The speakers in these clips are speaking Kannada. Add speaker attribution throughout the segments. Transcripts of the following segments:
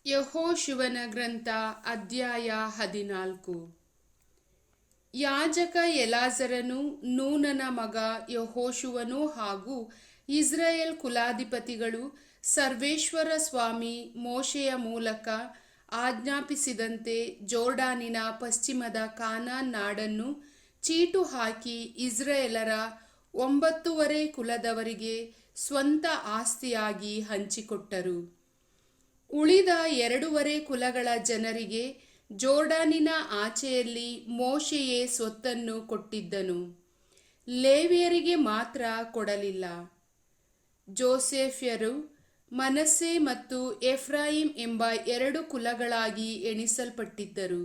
Speaker 1: ಯೆಹೋಶುವನ ಗ್ರಂಥ ಅಧ್ಯಾಯ 14. ಯಾಜಕ ಎಲಾಜರನು, ನೂನನ ಮಗ ಯೆಹೋಶುವನು ಹಾಗೂ ಇಸ್ರಾಯೇಲ್ ಕುಲಾಧಿಪತಿಗಳು ಸರ್ವೇಶ್ವರ ಸ್ವಾಮಿ ಮೋಶೆಯ ಮೂಲಕ ಆಜ್ಞಾಪಿಸಿದಂತೆ ಜೋರ್ಡಾನಿನ ಪಶ್ಚಿಮದ ಕಾನಾನ್ ನಾಡನ್ನು ಚೀಟು ಹಾಕಿ ಇಸ್ರಾಯೇಲರ 9 ಕುಲದವರಿಗೆ ಸ್ವಂತ ಆಸ್ತಿಯಾಗಿ ಹಂಚಿಕೊಟ್ಟರು. ಉಳಿದ 2 ಕುಲಗಳ ಜನರಿಗೆ ಜೋರ್ಡಾನಿನ ಆಚೆಯಲ್ಲಿ ಮೋಶೆಯೇ ಸ್ವತ್ತನ್ನು ಕೊಟ್ಟಿದ್ದನು. ಲೇವಿಯರಿಗೆ ಮಾತ್ರ ಕೊಡಲಿಲ್ಲ. ಜೋಸೇಫ್ಯರು ಮನಸ್ಸೆ ಮತ್ತು ಎಫ್ರಾಯಿಂ ಎಂಬ 2 ಕುಲಗಳಾಗಿ ಎಣಿಸಲ್ಪಟ್ಟಿದ್ದರು.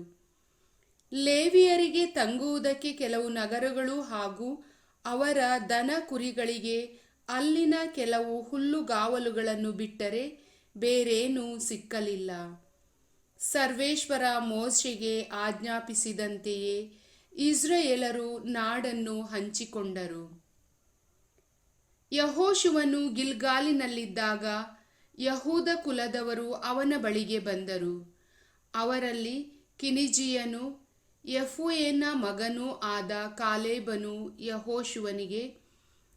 Speaker 1: ಲೇವಿಯರಿಗೆ ತಂಗುವುದಕ್ಕೆ ಕೆಲವು ನಗರಗಳು ಹಾಗೂ ಅವರ ದನ ಕುರಿಗಳಿಗೆ ಅಲ್ಲಿನ ಕೆಲವು ಹುಲ್ಲುಗಾವಲುಗಳನ್ನು ಬಿಟ್ಟರೆ ಬೇರೇನೂ ಸಿಕ್ಕಲಿಲ್ಲ. ಸರ್ವೇಶ್ವರ ಮೋಶೆಗೆ ಆಜ್ಞಾಪಿಸಿದಂತೆಯೇ ಇಸ್ರಾಯೇಲರು ನಾಡನ್ನು ಹಂಚಿಕೊಂಡರು. ಯೆಹೋಶುವನು ಗಿಲ್ಗಾಲಿನಲ್ಲಿದ್ದಾಗ ಯಹೂದ ಕುಲದವರು ಅವನ ಬಳಿಗೆ ಬಂದರು. ಅವರಲ್ಲಿ ಕಿನಿಜಿಯನೂ ಯೆಫುಯೇನ ಮಗನೂ ಆದ ಕಾಲೇಬನು ಯೆಹೋಶುವನಿಗೆ,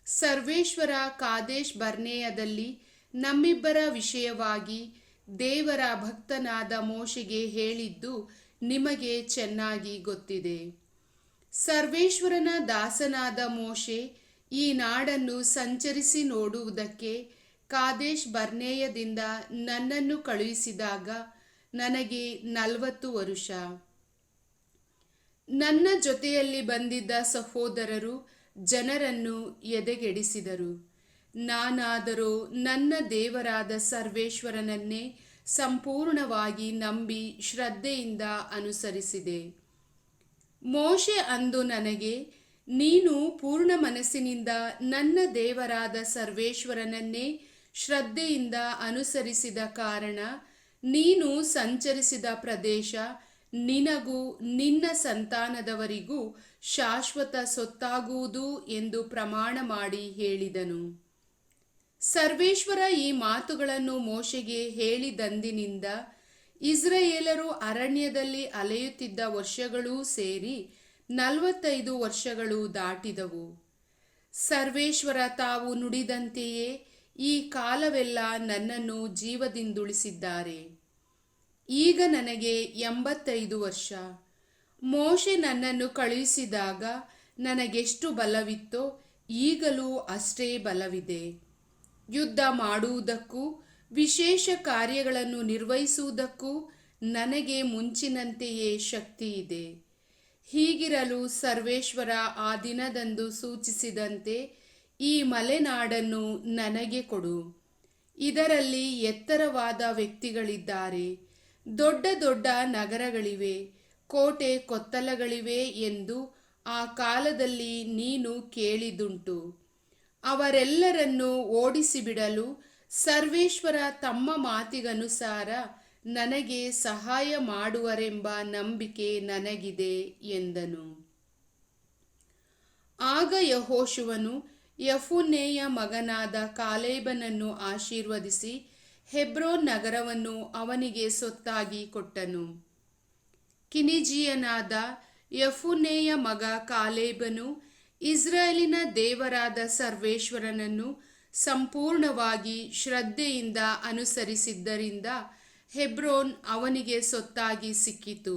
Speaker 1: ಸರ್ವೇಶ್ವರ ಕಾದೇಶ್ ಬರ್ನೇಯದಲ್ಲಿ ನಮ್ಮಿಬ್ಬರ ವಿಷಯವಾಗಿ ದೇವರ ಭಕ್ತನಾದ ಮೋಶೆಗೆ ಹೇಳಿದ್ದು ನಿಮಗೆ ಚೆನ್ನಾಗಿ ಗೊತ್ತಿದೆ. ಸರ್ವೇಶ್ವರನ ದಾಸನಾದ ಮೋಶೆ ಈ ನಾಡನ್ನು ಸಂಚರಿಸಿ ನೋಡುವುದಕ್ಕೆ ಕಾದೇಶ್ ಬರ್ನೇಯದಿಂದ ನನ್ನನ್ನು ಕಳುಹಿಸಿದಾಗ ನನಗೆ 40 ವರುಷ. ನನ್ನ ಜೊತೆಯಲ್ಲಿ ಬಂದಿದ್ದ ಸಹೋದರರು ಜನರನ್ನು ಎದೆಗೆಡಿಸಿದರು. ನಾನಾದರೋ ನನ್ನ ದೇವರಾದ ಸರ್ವೇಶ್ವರನನ್ನೇ ಸಂಪೂರ್ಣವಾಗಿ ನಂಬಿ ಶ್ರದ್ಧೆಯಿಂದ ಅನುಸರಿಸಿದೆ. ಮೋಶೆ ಅಂದು ನನಗೆ, ನೀನು ಪೂರ್ಣ ಮನಸ್ಸಿನಿಂದ ನನ್ನ ದೇವರಾದ ಸರ್ವೇಶ್ವರನನ್ನೇ ಶ್ರದ್ಧೆಯಿಂದ ಅನುಸರಿಸಿದ ಕಾರಣ ನೀನು ಸಂಚರಿಸಿದ ಪ್ರದೇಶ ನಿನಗೂ ನಿನ್ನ ಸಂತಾನದವರಿಗೂ ಶಾಶ್ವತ ಸೊತ್ತಾಗುವುದು ಎಂದು ಪ್ರಮಾಣ ಮಾಡಿ ಹೇಳಿದನು. ಸರ್ವೇಶ್ವರ ಈ ಮಾತುಗಳನ್ನು ಮೋಶೆಗೆ ಹೇಳಿದಂದಿನಿಂದ ಇಸ್ರಾಯೇಲರು ಅರಣ್ಯದಲ್ಲಿ ಅಲೆಯುತ್ತಿದ್ದ ವರ್ಷಗಳೂ ಸೇರಿ 45 ವರ್ಷಗಳು ದಾಟಿದವು. ಸರ್ವೇಶ್ವರ ತಾವು ನುಡಿದಂತೆಯೇ ಈ ಕಾಲವೆಲ್ಲ ನನ್ನನ್ನು ಜೀವದಿಂದುಳಿಸಿದ್ದಾರೆ. ಈಗ ನನಗೆ 85 ವರ್ಷ. ಮೋಶೆ ನನ್ನನ್ನು ಕಳುಹಿಸಿದಾಗ ನನಗೆಷ್ಟು ಬಲವಿತ್ತೋ ಈಗಲೂ ಅಷ್ಟೇ ಬಲವಿದೆ. ಯುದ್ಧ ಮಾಡುವುದಕ್ಕೂ ವಿಶೇಷ ಕಾರ್ಯಗಳನ್ನು ನಿರ್ವಹಿಸುವುದಕ್ಕೂ ನನಗೆ ಮುಂಚಿನಂತೆಯೇ ಶಕ್ತಿ ಇದೆ. ಹೀಗಿರಲು ಸರ್ವೇಶ್ವರ ಆ ದಿನದಂದು ಸೂಚಿಸಿದಂತೆ ಈ ಮಲೆನಾಡನ್ನು ನನಗೆ ಕೊಡು. ಇದರಲ್ಲಿ ಎತ್ತರವಾದ ವ್ಯಕ್ತಿಗಳಿದ್ದಾರೆ, ದೊಡ್ಡ ದೊಡ್ಡ ನಗರಗಳಿವೆ, ಕೋಟೆ ಕೊತ್ತಲಗಳಿವೆ ಎಂದು ಆ ಕಾಲದಲ್ಲಿ ನೀನು ಕೇಳಿದುಂಟು. ಅವರೆಲ್ಲರನ್ನೂ ಓಡಿಸಿಬಿಡಲು ಸರ್ವೇಶ್ವರ ತಮ್ಮ ಮಾತಿಗನುಸಾರ ನನಗೆ ಸಹಾಯ ಮಾಡುವರೆಂಬ ನಂಬಿಕೆ ನನಗಿದೆ ಎಂದನು. ಆಗ ಯೆಹೋಶುವನು ಯೆಫುನ್ನೆಯ ಮಗನಾದ ಕಾಲೇಬನನ್ನು ಆಶೀರ್ವದಿಸಿ ಹೆಬ್ರೋನ್ ನಗರವನ್ನು ಅವನಿಗೆ ಸ್ವತ್ತಾಗಿ ಕೊಟ್ಟನು. ಕಿನಿಜಿಯನಾದ ಯೆಫುನ್ನೆಯ ಮಗ ಕಾಲೇಬನು ಇಸ್ರಾಯೇಲಿನ ದೇವರಾದ ಸರ್ವೇಶ್ವರನನ್ನು ಸಂಪೂರ್ಣವಾಗಿ ಶ್ರದ್ಧೆಯಿಂದ ಅನುಸರಿಸಿದ್ದರಿಂದ ಹೆಬ್ರೋನ್ ಅವನಿಗೆ ಸ್ವತ್ತಾಗಿ ಸಿಕ್ಕಿತು.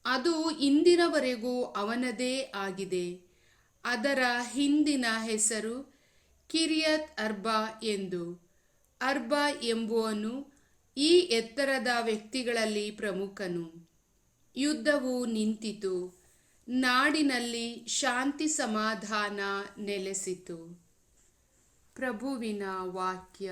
Speaker 1: ಅದು ಇಂದಿನವರೆಗೂ ಅವನದೇ ಆಗಿದೆ. ಅದರ ಹಿಂದಿನ ಹೆಸರು ಕಿರ್ಯತ್ ಅರ್ಬಾ ಎಂದು. ಅರ್ಬಾ ಎಂಬುವನು ಈ ಎತ್ತರದ ವ್ಯಕ್ತಿಗಳಲ್ಲಿ ಪ್ರಮುಖನು. ಯುದ್ಧವು ನಿಂತಿತು. ನಾಡಿನಲ್ಲಿ ಶಾಂತಿ ಸಮಾಧಾನ ನೆಲೆಸಿತು. ಪ್ರಭುವಿನ ವಾಕ್ಯ.